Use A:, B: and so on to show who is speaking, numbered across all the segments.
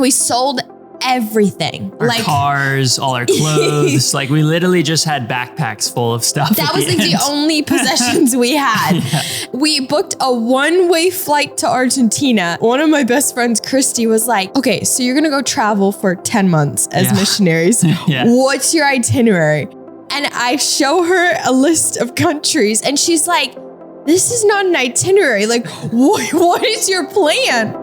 A: We sold everything.
B: Our cars, all our clothes. Like we literally just had backpacks full of stuff.
A: That was like the only possessions we had. Yeah. We booked a one-way flight to Argentina. One of my best friends, Christy, was like, okay, so you're going to go travel for 10 months as missionaries. What's your itinerary? And I show her a list of countries and she's like, this is not an itinerary. Like, what is your plan?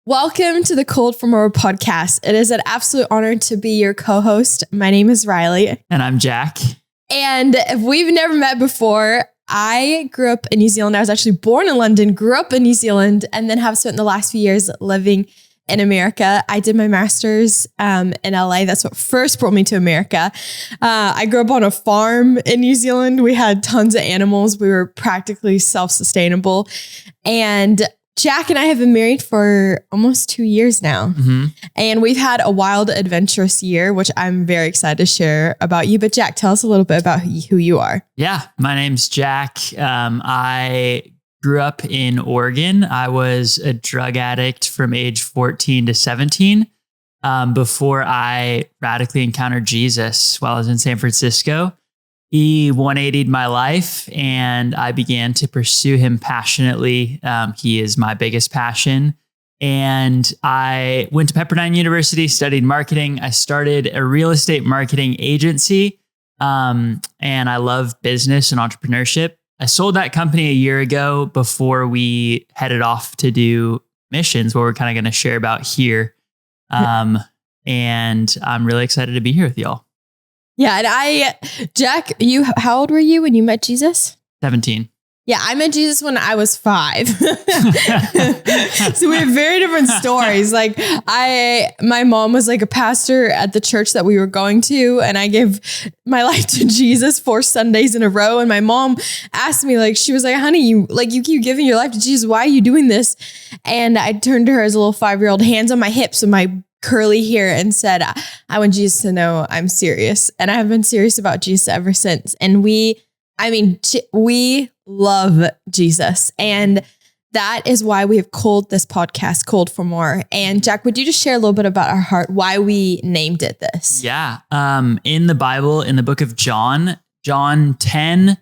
A: Welcome to the Cold for More podcast. It is an absolute honor to be your co-host. My name is Riley.
B: And I'm Jack.
A: And if we've never met before, I grew up in New Zealand. I was actually born in London, grew up in New Zealand, and then have spent the last few years living in America. I did my master's in LA. That's what first brought me to America. I grew up on a farm in New Zealand. We had tons of animals. We were practically self-sustainable. And Jack and I have been married for almost 2 years now. Mm-hmm. And we've had a wild, adventurous year, which I'm very excited to share about you. But Jack, tell us a little bit about who you are.
B: Yeah, my name's Jack. I grew up in Oregon. I was a drug addict from age 14 to 17 before I radically encountered Jesus while I was in San Francisco. He 180'd my life and I began to pursue him passionately. He is my biggest passion. And I went to Pepperdine University, studied marketing. I started a real estate marketing agency. And I love business and entrepreneurship. I sold that company a year ago before we headed off to do missions, what we're kind of going to share about here. And I'm really excited to be here with y'all.
A: Yeah. And Jack, how old were you when you met Jesus?
B: 17.
A: Yeah. I met Jesus when I was 5. So we have very different stories. Like my mom was like a pastor at the church that we were going to. And I gave my life to Jesus 4 Sundays in a row. And my mom asked me, like, she was like, honey, you keep giving your life to Jesus. Why are you doing this? And I turned to her as a little 5-year-old, hands on my hips with my curly hair, and said, I want Jesus to know I'm serious. And I have been serious about Jesus ever since. And we love Jesus. And that is why we have called this podcast Cold for More. And Jack, would you just share a little bit about our heart, why we named it this?
B: Yeah. In the Bible, in the book of John 10,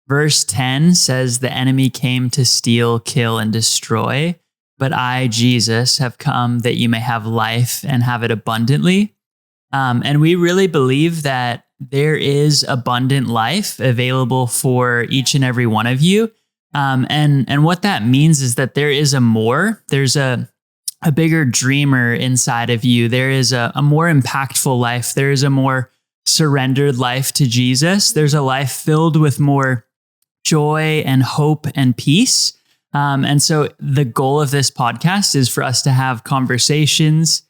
B: verse 10 says, the enemy came to steal, kill, and destroy. But I, Jesus, have come that you may have life and have it abundantly. And we really believe that there is abundant life available for each and every one of you. And what that means is that there is a more. There's a bigger dreamer inside of you. There is a more impactful life. There is a more surrendered life to Jesus. There's a life filled with more joy and hope and peace. And so the goal of this podcast is for us to have conversations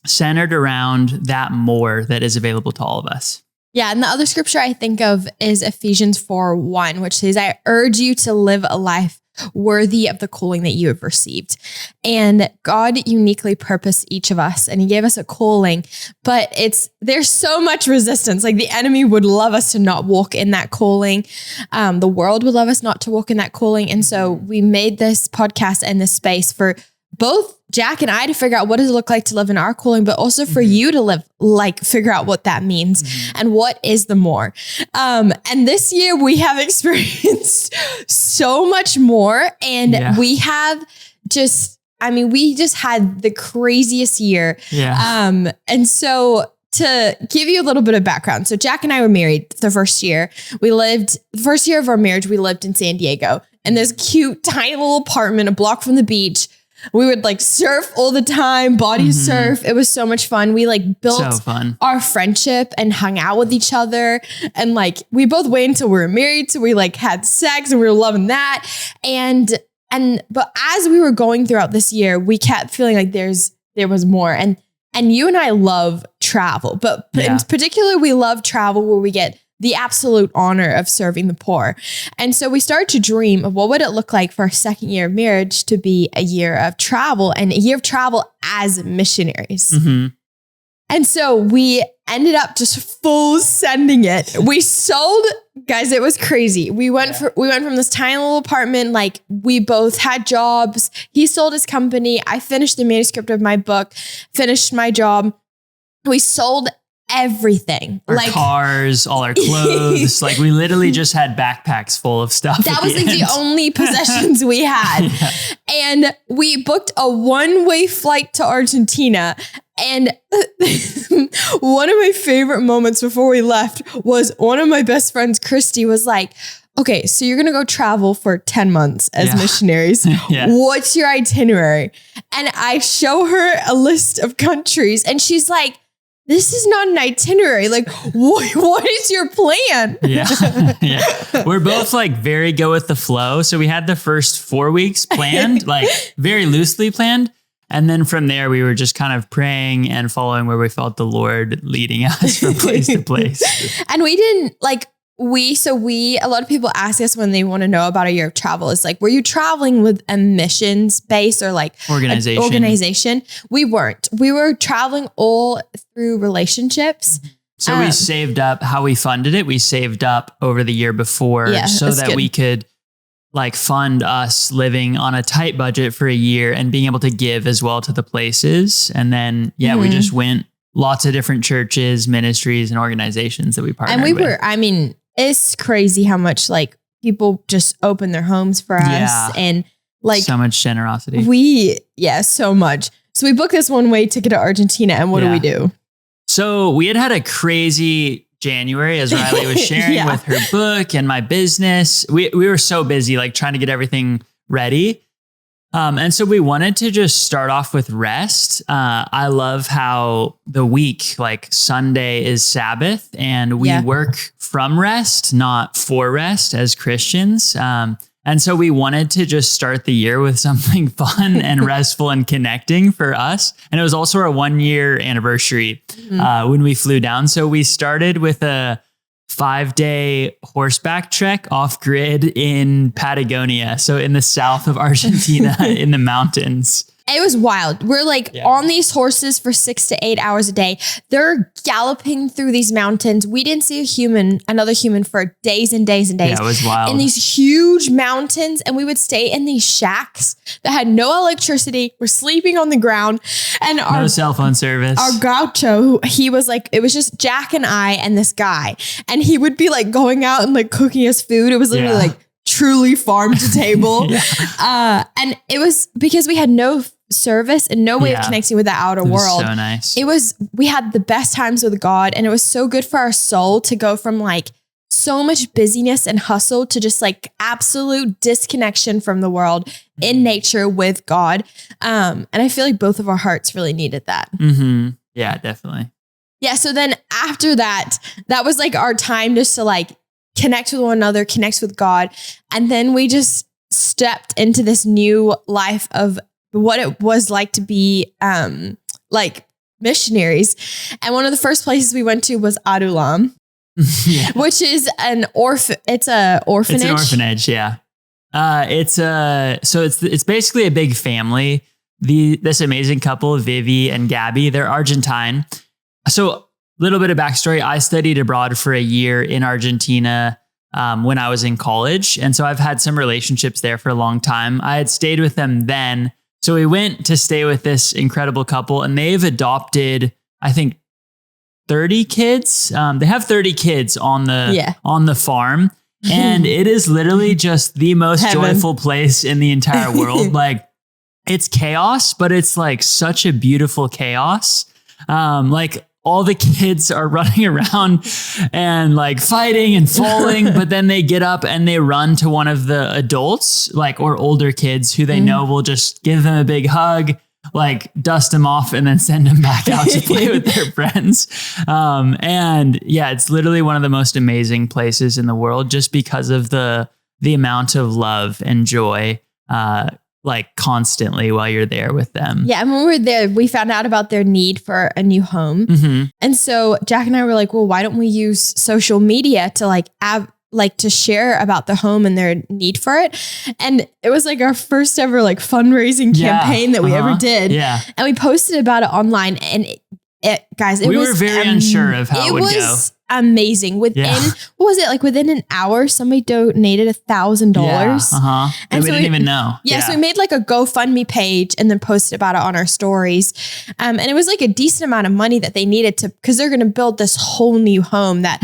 B: centered around that more that is available to all of us.
A: Yeah. And the other scripture I think of is Ephesians 4:1, which says, I urge you to live a life worthy of the calling that you have received. And God uniquely purposed each of us and he gave us a calling, but there's so much resistance. Like the enemy would love us to not walk in that calling. The world would love us not to walk in that calling. And so we made this podcast and this space for both Jack and I to figure out what does it look like to live in our calling, but also for you to figure out what that means and what is the more. And this year we have experienced so much more, and we have we just had the craziest year. Yeah. And so to give you a little bit of background. So Jack and I were married the first year. The first year of our marriage, we lived in San Diego in this cute, tiny little apartment, a block from the beach. We would surf all the time, body surf. It was so much fun. We built our friendship and hung out with each other. And we both waited until we were married. So we had sex and we were loving that. But as we were going throughout this year, we kept feeling like there was more. And you and I love travel, but in particular, we love travel where we get the absolute honor of serving the poor. And so we started to dream of what would it look like for our second year of marriage to be a year of travel and a year of travel as missionaries.
B: Mm-hmm.
A: And so we ended up just full sending it. We sold, guys, it was crazy. We went from this tiny little apartment, like we both had jobs. He sold his company. I finished the manuscript of my book, finished my job. We sold everything.
B: Our cars, all our clothes. Like we literally just had backpacks full of stuff.
A: That was like the only possessions we had. And we booked a one-way flight to Argentina. And one of my favorite moments before we left was one of my best friends, Christy, was like, okay, so you're going to go travel for 10 months as missionaries. What's your itinerary? And I show her a list of countries and she's like, this is not an itinerary. Like, what is your plan?
B: We're both like very go with the flow. So we had the first 4 weeks planned, like very loosely planned. And then from there, we were just kind of praying and following where we felt the Lord leading us from place to place.
A: And we didn't like, a lot of people ask us when they want to know about a year of travel is like, were you traveling with a missions base or like organization? We weren't. We were traveling all through relationships.
B: So we saved up how we funded it. We saved up over the year before so that we could like fund us living on a tight budget for a year and being able to give as well to the places. And then, we just went lots of different churches, ministries, and organizations that we partnered with.
A: And I mean, it's crazy how much like people just open their homes for us and like
B: so much generosity.
A: So much. So we booked this one-way ticket to Argentina and what do we do?
B: So we had a crazy January, as Riley was sharing with her book and my business. We were so busy, like trying to get everything ready. And so we wanted to just start off with rest. I love how the week, like Sunday is Sabbath and we work from rest, not for rest as Christians. And so we wanted to just start the year with something fun and restful and connecting for us. And it was also our 1 year anniversary when we flew down. So we started with a 5-day horseback trek off grid in Patagonia. So in the south of Argentina in the mountains.
A: It was wild. We're like on these horses for 6 to 8 hours a day. They're galloping through these mountains. We didn't see another human for days and days and days.
B: Yeah, it was wild.
A: In these huge mountains. And we would stay in these shacks that had no electricity. We're sleeping on the ground. And
B: no cell phone service.
A: Our gaucho, he was like, it was just Jack and I and this guy. And he would be like going out and like cooking us food. It was literally like truly farm to table. And it was because we had no service and no way of connecting with the outer world.
B: So nice.
A: We had the best times with God and it was so good for our soul to go from like so much busyness and hustle to just like absolute disconnection from the world in nature with God. And I feel like both of our hearts really needed that.
B: Mm-hmm. Yeah, definitely.
A: Yeah. So then after that was like our time just to like connect with one another, connect with God. And then we just stepped into this new life of what it was like to be like missionaries. And one of the first places we went to was Adulam, which is it's an orphanage.
B: It's an orphanage, yeah. It's basically a big family. This amazing couple, Vivi and Gabby, they're Argentine. So little bit of backstory. I studied abroad for a year in Argentina when I was in college. And so I've had some relationships there for a long time. I had stayed with them then. So we went to stay with this incredible couple and they've adopted, I think, 30 kids. They have 30 kids on the farm. And it is literally just the most joyful place in the entire world. Like it's chaos, but it's like such a beautiful chaos. Like all the kids are running around and like fighting and falling, but then they get up and they run to one of the adults, like, or older kids who they know will just give them a big hug, like dust them off and then send them back out to play with their friends. And yeah, it's literally one of the most amazing places in the world just because of the amount of love and joy like constantly while you're there with them.
A: Yeah. And when we were there, we found out about their need for a new home. And so Jack and I were like, well, why don't we use social media to to share about the home and their need for it. And it was like our first ever like fundraising campaign that we ever did. Yeah. And we posted about it online, and we
B: were very unsure of how it would go.
A: Amazing. Within what was it, like within an hour, somebody donated $1,000.
B: And we didn't even know.
A: So we made like a GoFundMe page and then posted about it on our stories. And it was like a decent amount of money that they needed because they're going to build this whole new home that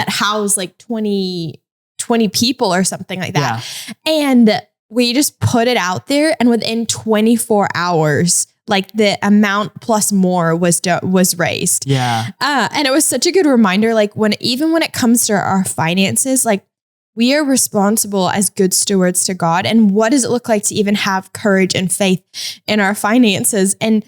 A: housed like 20 people or something like that. And we just put it out there, and within 24 hours, like the amount plus more was raised. And it was such a good reminder. Like even when it comes to our finances, like we are responsible as good stewards to God. And what does it look like to even have courage and faith in our finances, and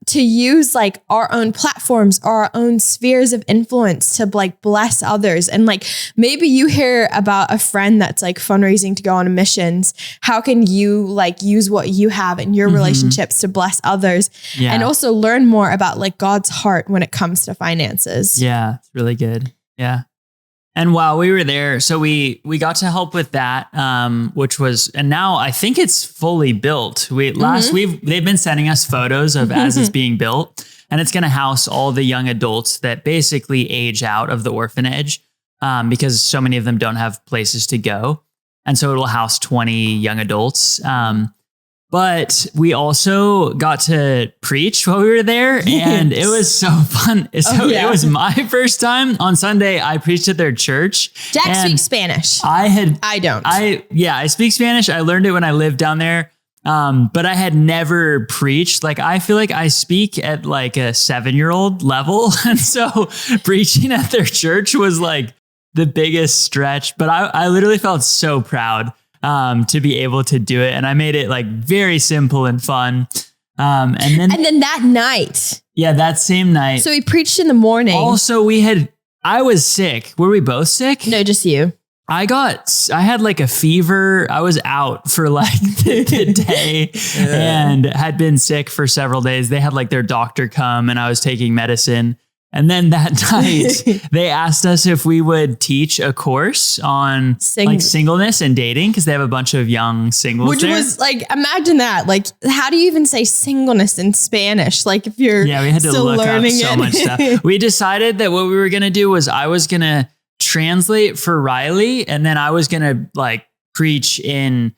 A: to use like our own platforms, our own spheres of influence to like bless others. And like, maybe you hear about a friend that's like fundraising to go on missions. How can you like use what you have in your relationships to bless others and also learn more about like God's heart when it comes to finances?
B: Yeah, it's really good. Yeah. And while we were there, so we got to help with that, which was, and now I think it's fully built. They've been sending us photos of as it's being built, and it's going to house all the young adults that basically age out of the orphanage, because so many of them don't have places to go. And so it'll house 20 young adults. But we also got to preach while we were there, and it was so fun. It was my first time. On Sunday, I preached at their church.
A: Jack speaks Spanish. I don't.
B: I speak Spanish. I learned it when I lived down there. But I had never preached. Like, I feel like I speak at like a 7-year-old level. And so preaching at their church was like the biggest stretch, but I literally felt so proud to be able to do it. And I made it like very simple and fun. And then
A: that night.
B: Yeah, that same night.
A: So we preached in the morning.
B: Also, I was sick. Were we both sick?
A: No, just you.
B: I had like a fever. I was out for like the day and had been sick for several days. They had like their doctor come, and I was taking medicine. And then that night, they asked us if we would teach a course on like singleness and dating, because they have a bunch of young singles.
A: Which was like, imagine that. Like, how do you even say singleness in Spanish? Like, if you're
B: we had to look up so much stuff. We decided that what we were going to do was I was going to translate for Riley, and then I was going to like preach in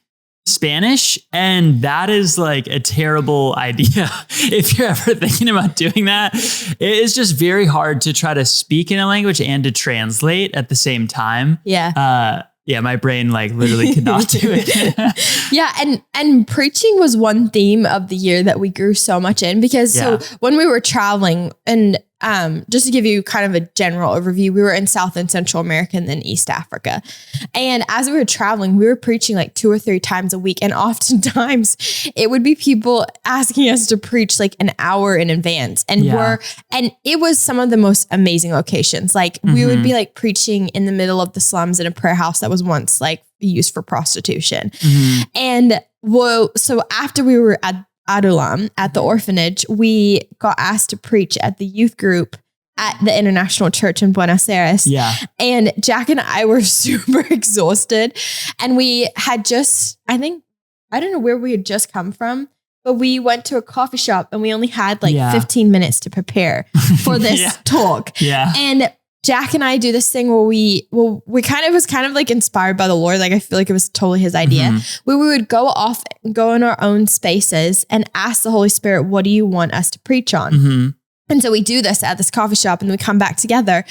B: Spanish. And that is like a terrible idea. If you're ever thinking about doing that, it is just very hard to try to speak in a language and to translate at the same time. My brain like literally could not do it.
A: And preaching was one theme of the year that we grew so much in, because so when we were traveling, and just to give you kind of a general overview, we were in South and Central America and then East Africa. And as we were traveling, we were preaching like 2 or 3 times a week. And oftentimes it would be people asking us to preach like an hour in advance. And it was some of the most amazing locations. Like we would be like preaching in the middle of the slums in a prayer house that was once like used for prostitution. And so after we were at Adulam at the orphanage, we got asked to preach at the youth group at the International Church in Buenos Aires. And Jack and I were super exhausted, and we had just, I don't know where we had just come from, but we went to a coffee shop and we only had like 15 minutes to prepare for this talk. And Jack and I do this thing where we was kind of like inspired by the Lord. Like, I feel like it was totally his idea, where we would go in our own spaces and ask the Holy Spirit, what do you want us to preach on? And so we do this at this coffee shop, and we come back together.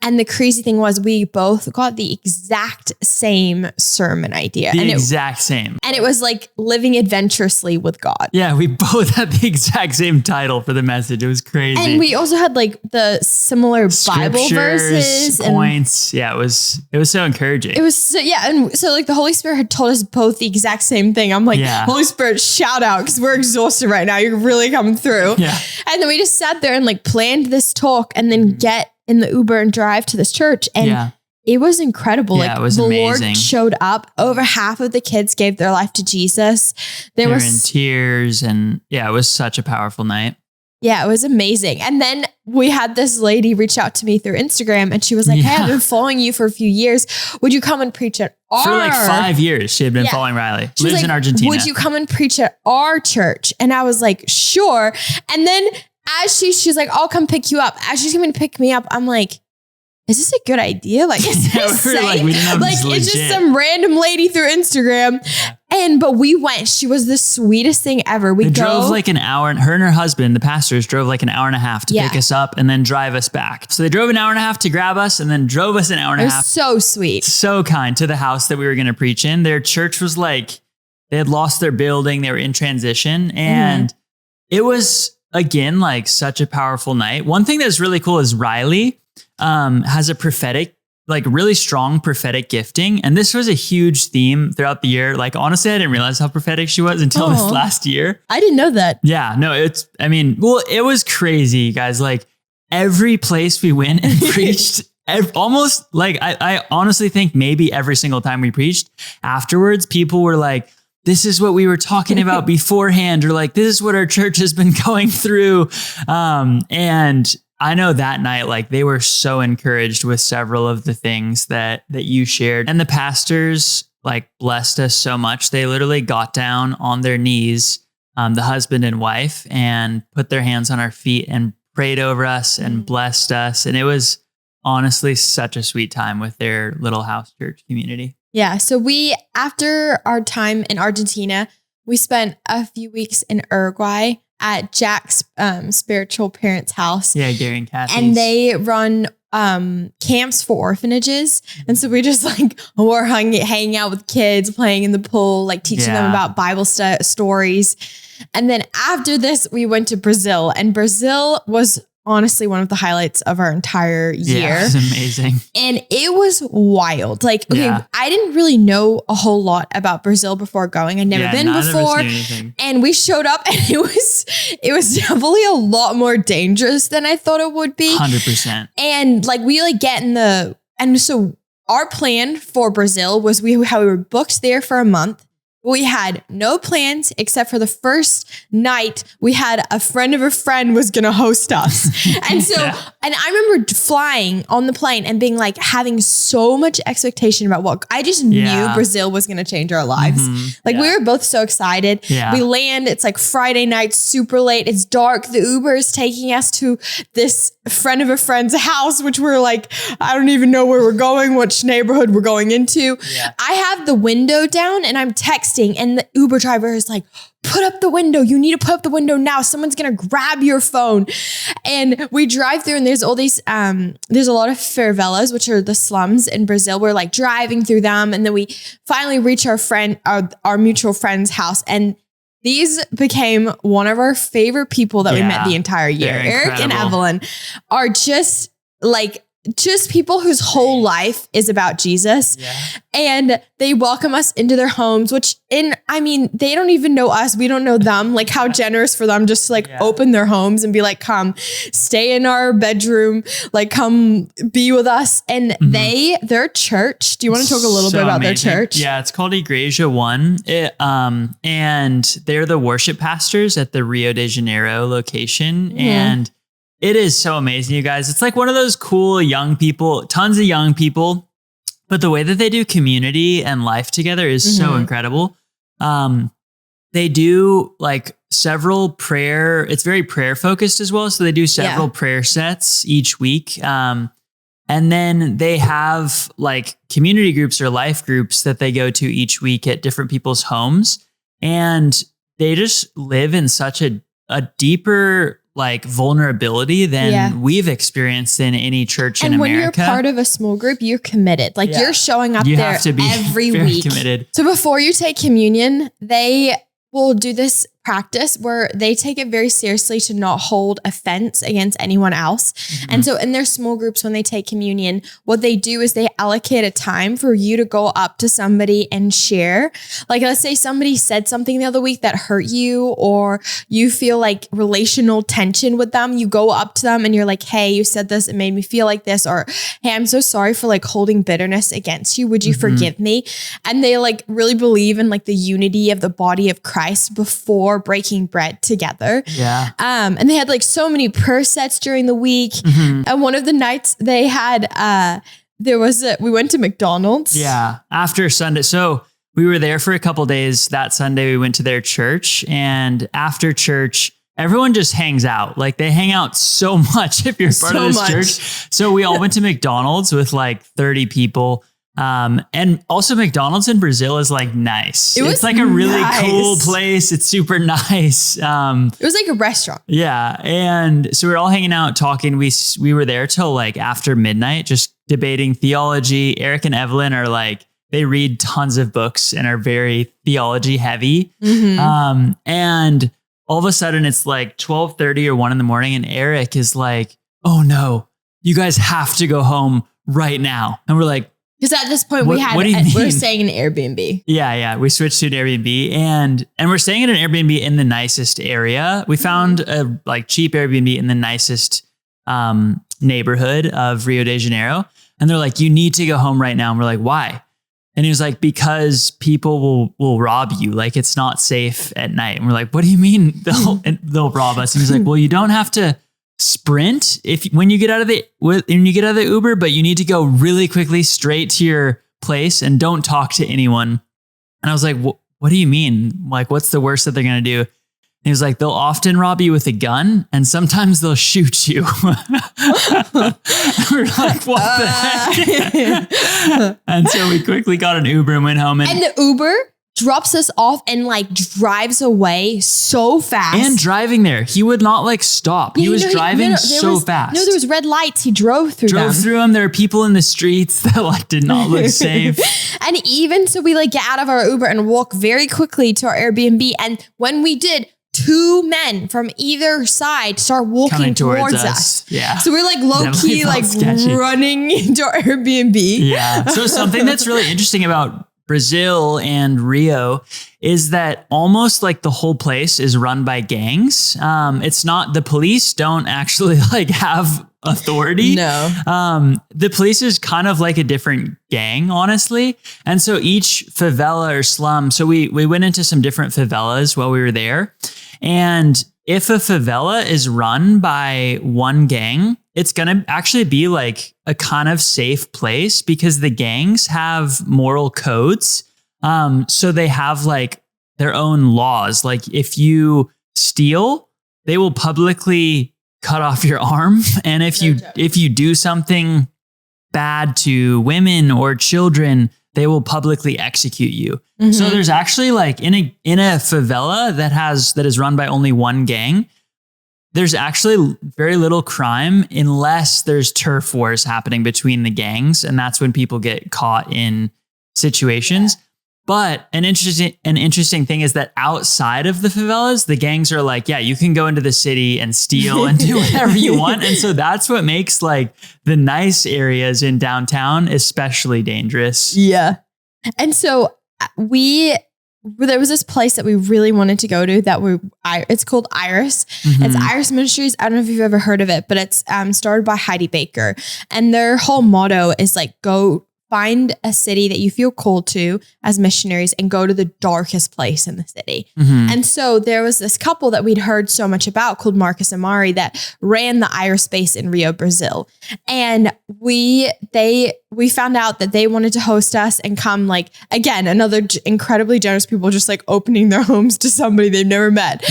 A: And the crazy thing was, we both got the exact same sermon idea.
B: Exact same.
A: And it was like living adventurously with God.
B: Yeah, we both had the exact same title for the message. It was crazy.
A: And we also had like the similar Bible verses.
B: Points. It was so encouraging.
A: It was so, and so like the Holy Spirit had told us both the exact same thing. I'm like, Holy Spirit, shout out, because we're exhausted right now. You're really coming through. And then we just sat there and like planned this talk, and then get in the Uber and drive to this church. And it was incredible.
B: Yeah,
A: like
B: it was
A: the
B: amazing.
A: Lord showed up. Over half of the kids gave their life to Jesus.
B: They were in tears, and yeah, it was such a powerful night.
A: Yeah, it was amazing. And then we had this lady reach out to me through Instagram, and she was like, hey, I've been following you for a few years. Would you come and preach at our...
B: For like 5 years, she had been following Riley. Lives in Argentina.
A: Would you come and preach at our church? And I was like, sure. And then as she's like, I'll come pick you up. As she's coming to pick me up, I'm like, is this a good idea? Like, is this safe?
B: Like, we didn't have
A: like it's just some random lady through Instagram. Yeah. But we went. She was the sweetest thing ever. We
B: drove like an hour, and her and her husband, the pastors, drove like an hour and a half to pick us up and then drive us back. So they drove an hour and a half to grab us and then drove us an hour and a half.
A: So sweet.
B: So kind, to the house that we were going to preach in. Their church was like, they had lost their building. They were in transition. And it was, again, like such a powerful night. One thing that's really cool is Riley has a prophetic, like really strong prophetic gifting. And this was a huge theme throughout the year. Like, honestly, I didn't realize how prophetic she was until this last year.
A: I didn't know that.
B: Yeah, no, it was crazy, guys. Like every place we went and preached, almost like, I honestly think maybe every single time we preached afterwards, people were like, this is what we were talking about beforehand, or like, this is what our church has been going through. And I know that night, like they were so encouraged with several of the things that you shared, and the pastors like blessed us so much. They literally got down on their knees, the husband and wife, and put their hands on our feet and prayed over us and blessed us. And it was honestly such a sweet time with their little house church community. Yeah.
A: So after our time in Argentina, we spent a few weeks in Uruguay at Jack's spiritual parents' house.
B: Yeah, Gary and Kathy's.
A: And they run camps for orphanages. And so we just like were hanging out with kids, playing in the pool, like teaching them about Bible stories. And then after this, we went to Brazil, and Brazil was honestly one of the highlights of our entire year.
B: Yeah, it was amazing.
A: And it was wild. Like, okay, I didn't really know a whole lot about Brazil before going. I'd never been before. And we showed up, and it was definitely a lot more dangerous than I thought it would be.
B: 100%.
A: And like we like get in and so our plan for Brazil was how we were booked there for a month. We had no plans except for the first night we had a friend of a friend was going to host us. And so, and I remember flying on the plane and being like, having so much expectation about what I just knew Brazil was going to change our lives. Like we were both so excited. We land, it's like Friday night, super late. It's dark. The Uber is taking us to this friend of a friend's house, which we're like, I don't even know where we're going, which neighborhood we're going into. I have the window down and I'm texting, and the Uber driver is like, put up the window. You need to put up the window now. Someone's going to grab your phone. And we drive through, and there's all these, there's a lot of favelas, which are the slums in Brazil. We're like driving through them. And then we finally reach our mutual friend's house. And these became one of our favorite people that we met the entire year. Eric and Evelyn are just people whose whole life is about Jesus. And they welcome us into their homes, they don't even know us. We don't know them. Like how generous for them just to like open their homes and be like, come stay in our bedroom, like come be with us. And their church, do you want to talk a little bit about their church?
B: Yeah, it's called Igreja One. And they're the worship pastors at the Rio de Janeiro location. And it is so amazing, you guys. It's like one of those cool young people, tons of young people, but the way that they do community and life together is so incredible. They do like several it's very prayer focused as well. So they do several prayer sets each week. And then they have like community groups or life groups that they go to each week at different people's homes. And they just live in such a deeper like vulnerability than we've experienced in any church in America. And when
A: you're part of a small group, you're committed. Like you're showing up there every week.
B: Committed.
A: So before you take communion, they will do this practice where they take it very seriously to not hold offense against anyone else. And so in their small groups, when they take communion, what they do is they allocate a time for you to go up to somebody and share. Like, let's say somebody said something the other week that hurt you, or you feel like relational tension with them. You go up to them and you're like, hey, you said this, it made me feel like this, or hey, I'm so sorry for like holding bitterness against you. Would you forgive me? And they like really believe in like the unity of the body of Christ before breaking bread together.
B: Yeah.
A: And they had like so many prayer sets during the week. And one of the nights they had, we went to McDonald's.
B: Yeah. After Sunday. So we were there for a couple days. That Sunday we went to their church, and after church, everyone just hangs out. Like they hang out so much if you're part of this church. So we all went to McDonald's with like 30 people. And also McDonald's in Brazil is like nice. It's like a really cool place. It's super nice.
A: It was like a restaurant.
B: Yeah. And so we were all hanging out talking. We were there till like after midnight, just debating theology. Eric and Evelyn are like, they read tons of books and are very theology heavy. And all of a sudden it's like 12:30 or 1 a.m. and Eric is like, oh no, you guys have to go home right now. And we're like,
A: because at this point we were staying in an Airbnb.
B: Yeah. We switched to an Airbnb and we're staying in an Airbnb in the nicest area. We found a like cheap Airbnb in the nicest neighborhood of Rio de Janeiro. And they're like, you need to go home right now. And we're like, why? And he was like, because people will rob you. Like it's not safe at night. And we're like, what do you mean they'll rob us? And he's like, well, you don't have to sprint when you get out of the Uber, but you need to go really quickly straight to your place and don't talk to anyone. And I was like, what do you mean? Like, what's the worst that they're going to do? And he was like, they'll often rob you with a gun and sometimes they'll shoot you. We're like, what the heck? And so we quickly got an Uber and went home.
A: And the Uber drops us off and like drives away so fast.
B: And driving there, he would not like stop. He was driving so fast.
A: No, there was red lights. He drove through them.
B: There are people in the streets that like did not look safe.
A: And even so we like get out of our Uber and walk very quickly to our Airbnb. And when we did, 2 men from either side start walking towards us.
B: Yeah.
A: So we're like low key, like running into our Airbnb.
B: Yeah. So something that's really interesting about Brazil and Rio is that almost like the whole place is run by gangs. It's not, the police don't actually like have authority.
A: No.
B: The police is kind of like a different gang, honestly. And so each favela or slum, so we went into some different favelas while we were there. And if a favela is run by one gang, it's going to actually be like a kind of safe place because the gangs have moral codes. So they have like their own laws. Like if you steal, they will publicly cut off your arm. And if you do something bad to women or children, they will publicly execute you. So there's actually like in a favela that is run by only one gang, there's actually very little crime unless there's turf wars happening between the gangs. And that's when people get caught in situations. Yeah. But an interesting thing is that outside of the favelas, the gangs are like, yeah, you can go into the city and steal and do whatever you want. And so that's what makes like the nice areas in downtown especially dangerous.
A: Yeah. And so there was this place that we really wanted to go to it's called Iris. It's Iris Ministries. I don't know if you've ever heard of it, but it's started by Heidi Baker. And their whole motto is like, go find a city that you feel called to as missionaries and go to the darkest place in the city. And so there was this couple that we'd heard so much about called Marcus and Mari that ran the Iris base in Rio, Brazil. And we found out that they wanted to host us and come, like, again, another incredibly generous people just like opening their homes to somebody they've never met.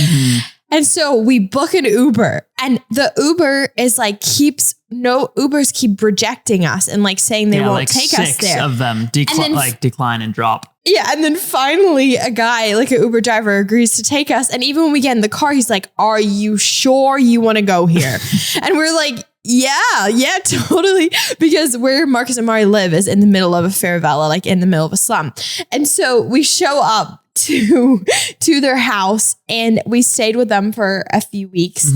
A: And so we book an Uber, and the Uber is like Ubers keep rejecting us and like saying they won't take us there.
B: 6 of them decline and drop.
A: Yeah. And then finally a guy, like an Uber driver, agrees to take us. And even when we get in the car, he's like, are you sure you want to go here? And we're like, yeah, totally. Because where Marcus and Mari live is in the middle of a favela, like in the middle of a slum. And so we show up to their house, and we stayed with them for a few weeks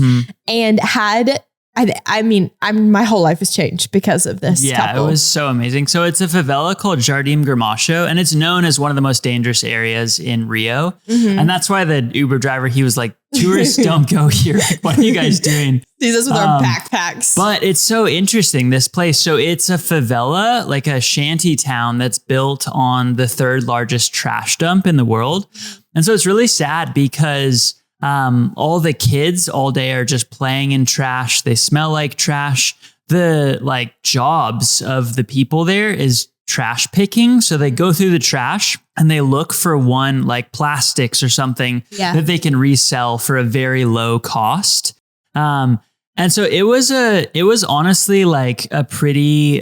A: and had, my whole life has changed because of this couple.
B: It was so amazing. So it's a favela called Jardim Gaso, and it's known as one of the most dangerous areas in Rio. And that's why the Uber driver, he was like, tourists don't go here. Like, what are you guys doing?
A: Sees us with our backpacks.
B: But it's so interesting, this place. So it's a favela, like a shanty town that's built on the third largest trash dump in the world. And so it's really sad because all the kids all day are just playing in trash. They smell like trash. The like jobs of the people there is trash picking. So they go through the trash and they look for one like plastics or something that they can resell for a very low cost. And so it was honestly like a pretty,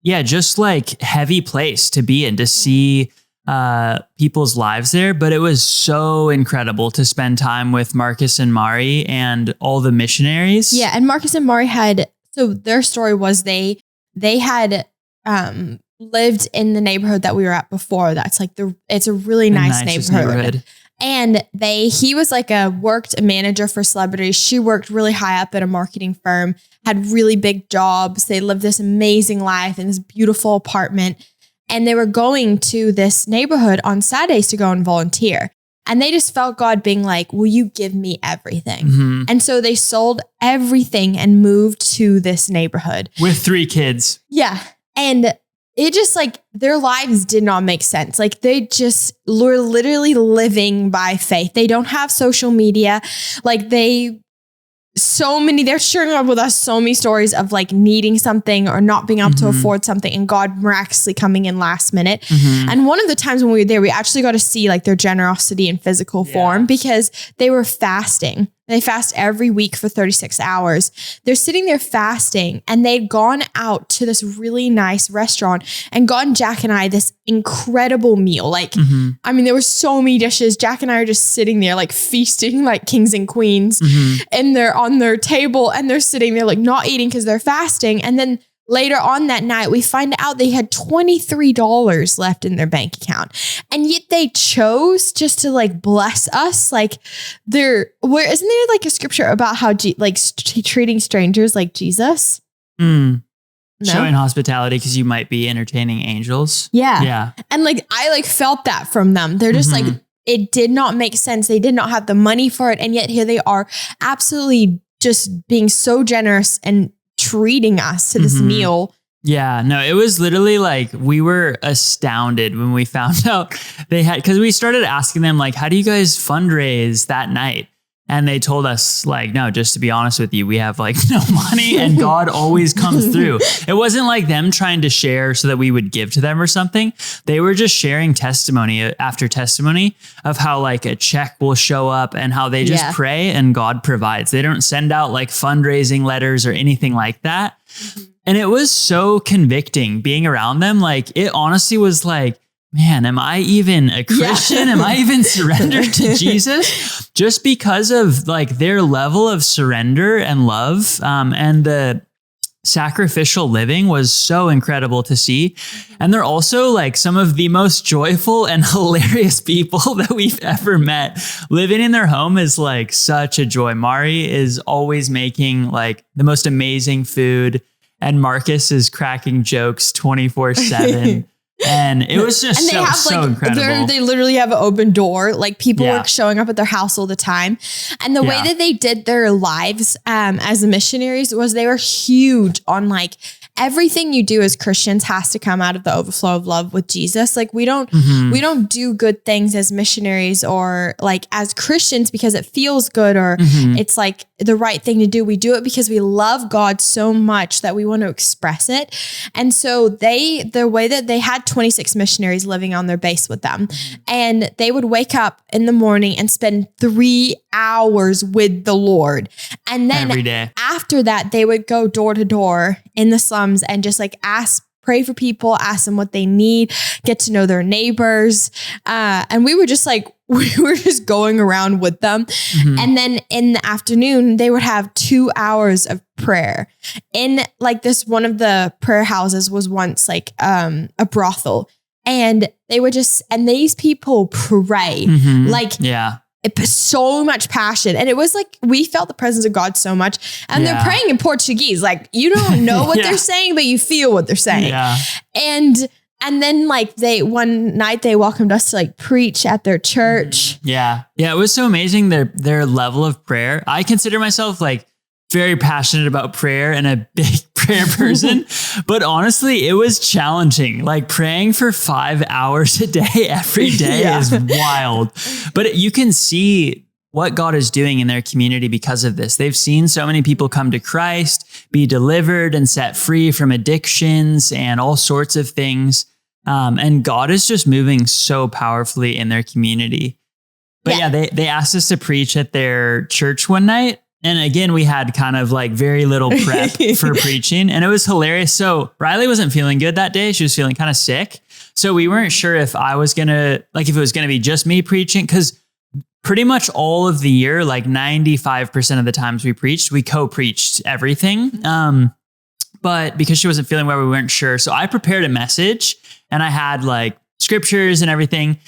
B: just like heavy place to be in, to see people's lives there. But it was so incredible to spend time with Marcus and Mari and all the missionaries.
A: Yeah. And Marcus and Mari so their story was they had lived in the neighborhood that we were at before. That's like it's a really nice neighborhood. And he was like worked a manager for celebrities. She worked really high up at a marketing firm, had really big jobs. They lived this amazing life in this beautiful apartment. And they were going to this neighborhood on Saturdays to go and volunteer. And they just felt God being like, will you give me everything? And so they sold everything and moved to this neighborhood.
B: With 3 kids.
A: Yeah. And it just like their lives did not make sense. Like they just were literally living by faith. They don't have social media. Like they're sharing up with us so many stories of like needing something or not being able to afford something and God miraculously coming in last minute. And one of the times when we were there, we actually got to see like their generosity in physical form because they were fasting. They fast every week for 36 hours. They're sitting there fasting and they'd gone out to this really nice restaurant and gotten Jack and I this incredible meal. Like, there were so many dishes. Jack and I are just sitting there like feasting like kings and queens and they're on their table and they're sitting there like not eating because they're fasting. And then later on that night, we find out they had $23 left in their bank account. And yet they chose just to like bless us. Like isn't there like a scripture about how treating strangers like Jesus?
B: No? Showing hospitality because you might be entertaining angels.
A: Yeah. And like, I like felt that from them. They're just like, it did not make sense. They did not have the money for it. And yet here they are absolutely just being so generous and treating us to this meal.
B: Yeah, no, it was literally like we were astounded when we found out they had, because we started asking them like, how do you guys fundraise that night? And they told us like, no, just to be honest with you, we have like no money and God always comes through. It wasn't like them trying to share so that we would give to them or something. They were just sharing testimony after testimony of how like a check will show up and how they just pray and God provides. They don't send out like fundraising letters or anything like that. And it was so convicting being around them. Like it honestly was like, man, am I even a Christian? Am I even surrendered to Jesus? Just because of like their level of surrender and love, and the sacrificial living was so incredible to see. And they're also like some of the most joyful and hilarious people that we've ever met. Living in their home is like such a joy. Mari is always making like the most amazing food, and Marcus is cracking jokes 24/7. And it was just so incredible.
A: They literally have an open door. Like people were showing up at their house all the time. And the way that they did their lives as missionaries was they were huge on like everything you do as Christians has to come out of the overflow of love with Jesus. Like we don't do good things as missionaries or like as Christians because it feels good or it's like the right thing to do. We do it because we love God so much that we want to express it. And so the way that they had 26 missionaries living on their base with them, and they would wake up in the morning and spend 3 hours with the Lord. And then
B: every day
A: after that, they would go door to door in the slums and just like pray for people, ask them what they need, get to know their neighbors. And we were just going around with them. And then in the afternoon, they would have 2 hours of prayer in like this. One of the prayer houses was once like a brothel. And they would and these people pray so much passion. And it was like, we felt the presence of God so much. And they're praying in Portuguese. Like, you don't know what they're saying, but you feel what they're saying. Yeah. And then like one night they welcomed us to like preach at their church.
B: Yeah. Yeah. It was so amazing. Their level of prayer. I consider myself like very passionate about prayer and a big prayer person, but honestly, it was challenging. Like praying for 5 hours a day, every day is wild, but you can see what God is doing in their community because of this. They've seen so many people come to Christ, be delivered and set free from addictions and all sorts of things. And God is just moving so powerfully in their community. But they asked us to preach at their church one night. And again, we had kind of like very little prep for preaching, and it was hilarious. So Riley wasn't feeling good that day. She was feeling kind of sick. So we weren't sure if if it was going to be just me preaching, because pretty much all of the year, like 95% of the times we preached, we co-preached everything. But because she wasn't feeling well, we weren't sure. So I prepared a message and I had like scriptures and everything.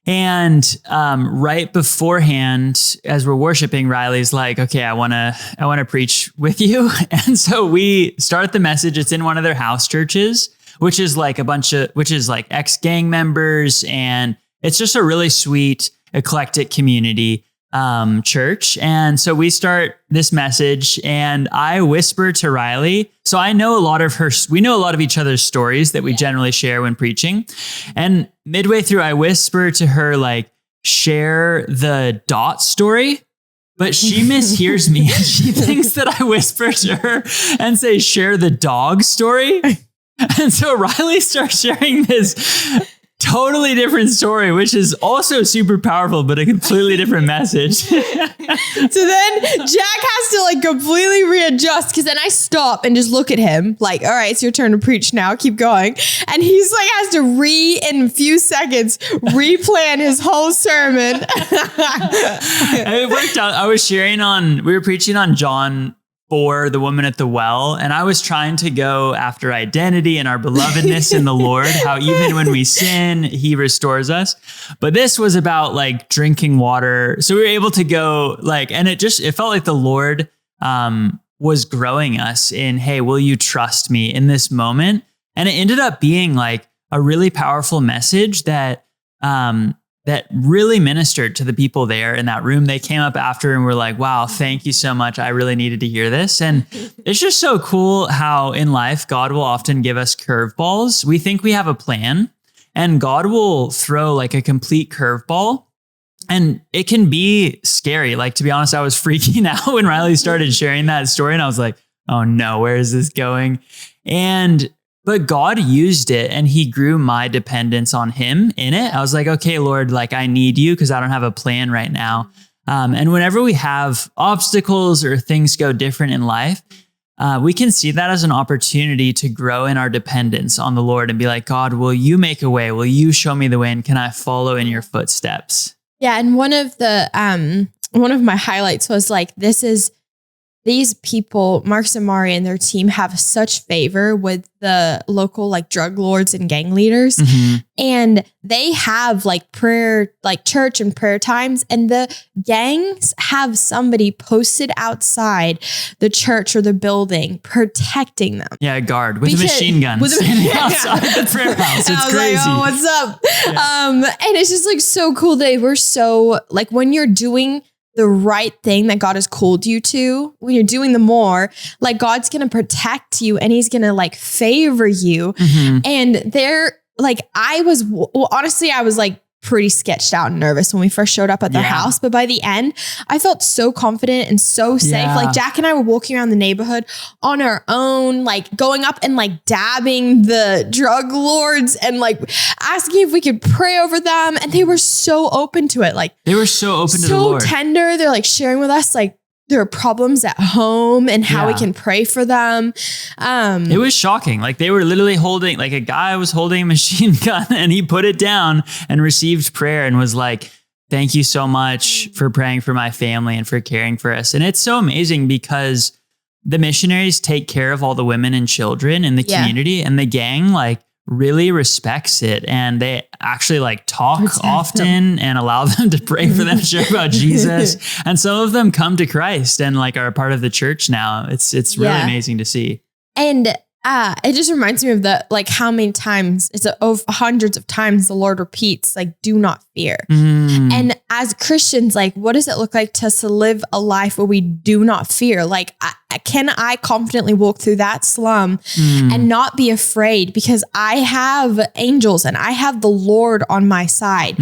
B: And right beforehand, as we're worshiping, Riley's like, okay, I want to preach with you. And so we start the message. It's in one of their house churches, which is like ex-gang members. And it's just a really sweet, eclectic community church. And so we start this message and I whisper to Riley. So I know we know a lot of each other's stories that we generally share when preaching. And midway through, I whisper to her, like, share the dot story, but she mishears me. And she thinks that I whisper to her and say, share the dog story. And so Riley starts sharing this totally different story, which is also super powerful, but a completely different message.
A: So then Jack has to like completely readjust, because then I stop and just look at him like, all right, it's your turn to preach now. Keep going. And he's like, has to in a few seconds, replan his whole sermon.
B: And it worked out. We were preaching on John 4, the woman at the well. And I was trying to go after identity and our belovedness in the Lord, how even when we sin, he restores us. But this was about like drinking water. So we were able to go like, and it felt like the Lord was growing us in, hey, will you trust me in this moment? And it ended up being like a really powerful message that really ministered to the people there in that room. They came up after and were like, wow, thank you so much. I really needed to hear this. And it's just so cool how in life, God will often give us curveballs. We think we have a plan and God will throw like a complete curveball. And it can be scary. Like, to be honest, I was freaking out when Riley started sharing that story and I was like, oh no, where is this going? But God used it and he grew my dependence on him in it. I was like, okay, Lord, like I need you because I don't have a plan right now. And whenever we have obstacles or things go different in life, we can see that as an opportunity to grow in our dependence on the Lord and be like, God, will you make a way? Will you show me the way? And can I follow in your footsteps?
A: Yeah. And one of my highlights was like, these people, Mark Zamari and their team, have such favor with the local like drug lords and gang leaders. Mm-hmm. And they have like prayer, like church and prayer times. And the gangs have somebody posted outside the church or the building protecting them.
B: Yeah, a guard with a machine gun standing outside the prayer house. It's crazy.
A: Like, oh, what's up? Yeah. And it's just like so cool. They were so like, when you're doing the right thing that God has called you to, when you're doing the more, like God's going to protect you and he's going to like favor you. Mm-hmm. And they're like, I was like pretty sketched out and nervous when we first showed up at their house. But by the end, I felt so confident and so safe. Yeah. Like Jack and I were walking around the neighborhood on our own, like going up and like dabbing the drug lords and like asking if we could pray over them. And they were so open to it. Like
B: they were so open to the Lord.
A: So tender. They're like sharing with us like their problems at home and how we can pray for them.
B: It was shocking. Like they were literally holding, like a guy was holding a machine gun and he put it down and received prayer and was like, thank you so much for praying for my family and for caring for us. And it's so amazing because the missionaries take care of all the women and children in the community, and the gang like really respects it, and they actually like talk
A: Protect
B: often and allow them to pray for them, share about Jesus. And some of them come to Christ and like are a part of the church now. It's really amazing to see.
A: And it just reminds me of like how many times over hundreds of times the Lord repeats, like, do not fear. And as Christians, like, what does it look like to live a life where we do not fear? Like, can I confidently walk through that slum and not be afraid because I have angels and I have the Lord on my side?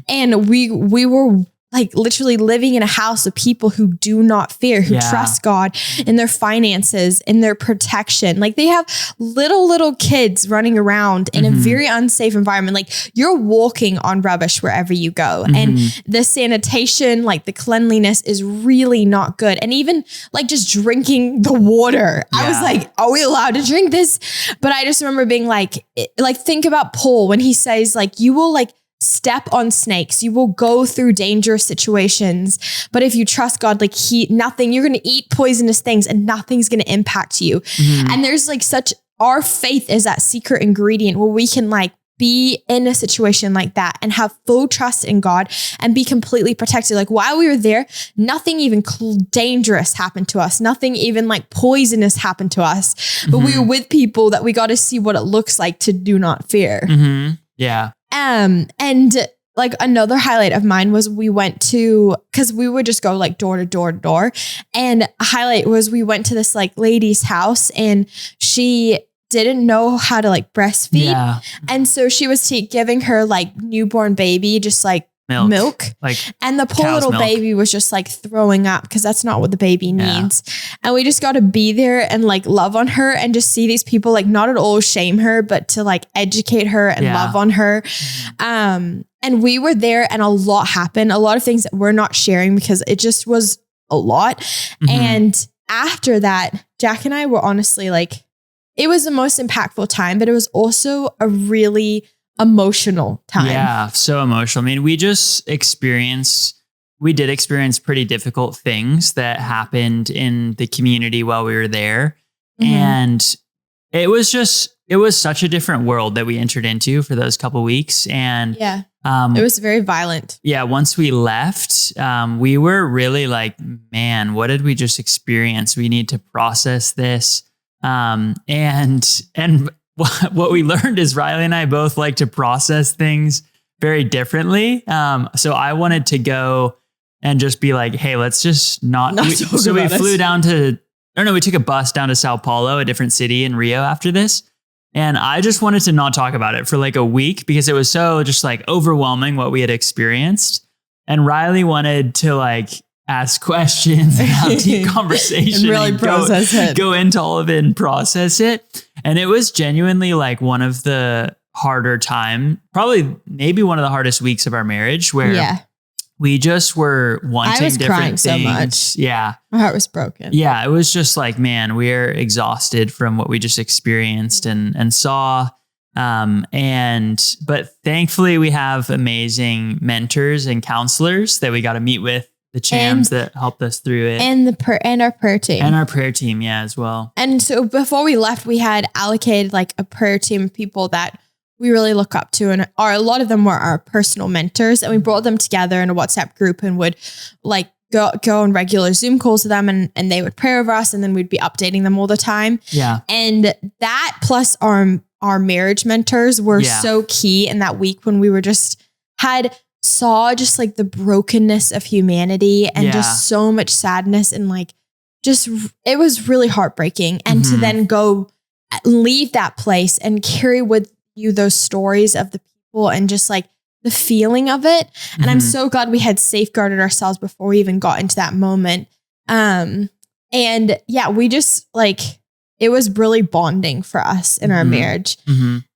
A: And we were like literally living in a house of people who do not fear, who trust God in their finances, in their protection. Like they have little kids running around in a very unsafe environment. Like you're walking on rubbish wherever you go. And the sanitation, like the cleanliness is really not good. And even like just drinking the water, I was like, are we allowed to drink this? But I just remember being like think about Paul when he says like, you will like step on snakes. You will go through dangerous situations. But if you trust God, like nothing, you're going to eat poisonous things and nothing's going to impact you. And there's like our faith is that secret ingredient where we can like be in a situation like that and have full trust in God and be completely protected. Like while we were there, nothing even dangerous happened to us. Nothing even like poisonous happened to us. But we were with people that we got to see what it looks like to do not fear.
B: Yeah.
A: And like another highlight of mine was we went to, cause we would just go like door to door to door. And a highlight was we went to this like lady's house and she didn't know how to like breastfeed. Yeah. And so she was giving her like newborn baby, just like milk. Like, and the poor little baby was just like throwing up because that's not what the baby needs. And we just got to be there and like love on her and just see these people like not at all shame her, but to like educate her and love on her. And we were there and a lot happened, a lot of things that we're not sharing because it just was a lot. And after that, Jack and I were honestly like, it was the most impactful time, but it was also a really emotional time.
B: Yeah, so emotional. I mean, we did experience pretty difficult things that happened in the community while we were there. And it was such a different world that we entered into for those couple weeks. And it
A: was very violent. Yeah.
B: Once we left, we were really like, man, what did we just experience? We need to process this. And what we learned is Riley and I both like to process things very differently. So I wanted to go and just be like, hey, let's just not so we flew down we took a bus down to Sao Paulo, a different city in Rio after this. And I just wanted to not talk about it for like a week because it was so just like overwhelming what we had experienced. And Riley wanted to like ask questions and have deep conversation
A: and really process it.
B: Go into all of it and process it. And it was genuinely like one of the harder maybe one of the hardest weeks of our marriage where we just were wanting different things. So much. Yeah.
A: My heart was broken.
B: Yeah. It was just like, man, we're exhausted from what we just experienced and saw. But thankfully we have amazing mentors and counselors that we got to meet with. The Chams that helped us through it.
A: And our prayer team.
B: And our prayer team, as well.
A: And so before we left, we had allocated like a prayer team of people that we really look up to. And a lot of them were our personal mentors. And we brought them together in a WhatsApp group and would like go on regular Zoom calls with them and they would pray over us. And then we'd be updating them all the time.
B: Yeah.
A: And that plus our marriage mentors were so key in that week when we were saw just like the brokenness of humanity and just so much sadness and like it was really heartbreaking. And to then go leave that place and carry with you those stories of the people and just like the feeling of it. And I'm so glad we had safeguarded ourselves before we even got into that moment. And we just like, it was really bonding for us in our marriage.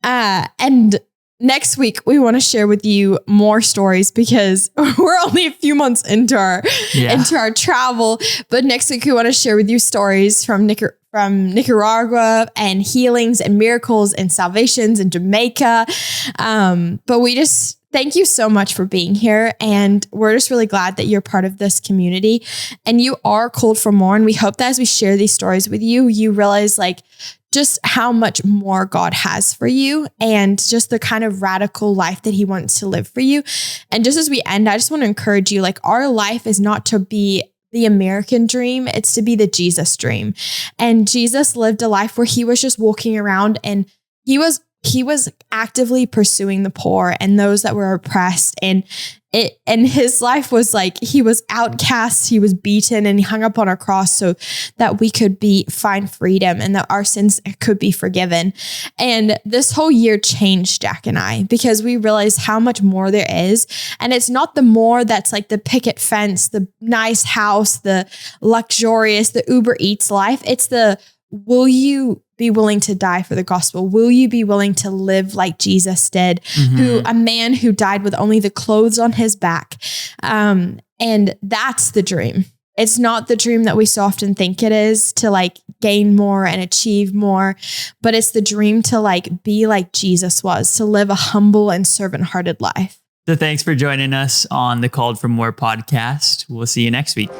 A: And next week, we want to share with you more stories because we're only a few months into our travel. But next week, we want to share with you stories from Nicaragua and healings and miracles and salvations in Jamaica. But we just thank you so much for being here. And we're just really glad that you're part of this community and you are called for more. And we hope that as we share these stories with you, you realize like, just how much more God has for you and just the kind of radical life that he wants to live for you. And just as we end, I just want to encourage you, like, our life is not to be the American dream, it's to be the Jesus dream. And Jesus lived a life where he was just walking around and he was actively pursuing the poor and those that were oppressed. And his life was like, he was outcast, he was beaten, and he hung up on a cross so that we could find freedom and that our sins could be forgiven. And this whole year changed Jack and I because we realized how much more there is. And it's not the more that's like the picket fence, the nice house, the luxurious, the Uber Eats life. It's the, will you be willing to die for the gospel? Will you be willing to live like Jesus did, a man who died with only the clothes on his back? And that's the dream. It's not the dream that we so often think it is, to like gain more and achieve more, but it's the dream to like be like Jesus was, to live a humble and servant-hearted life.
B: So thanks for joining us on the Called for More podcast. We'll see you next week.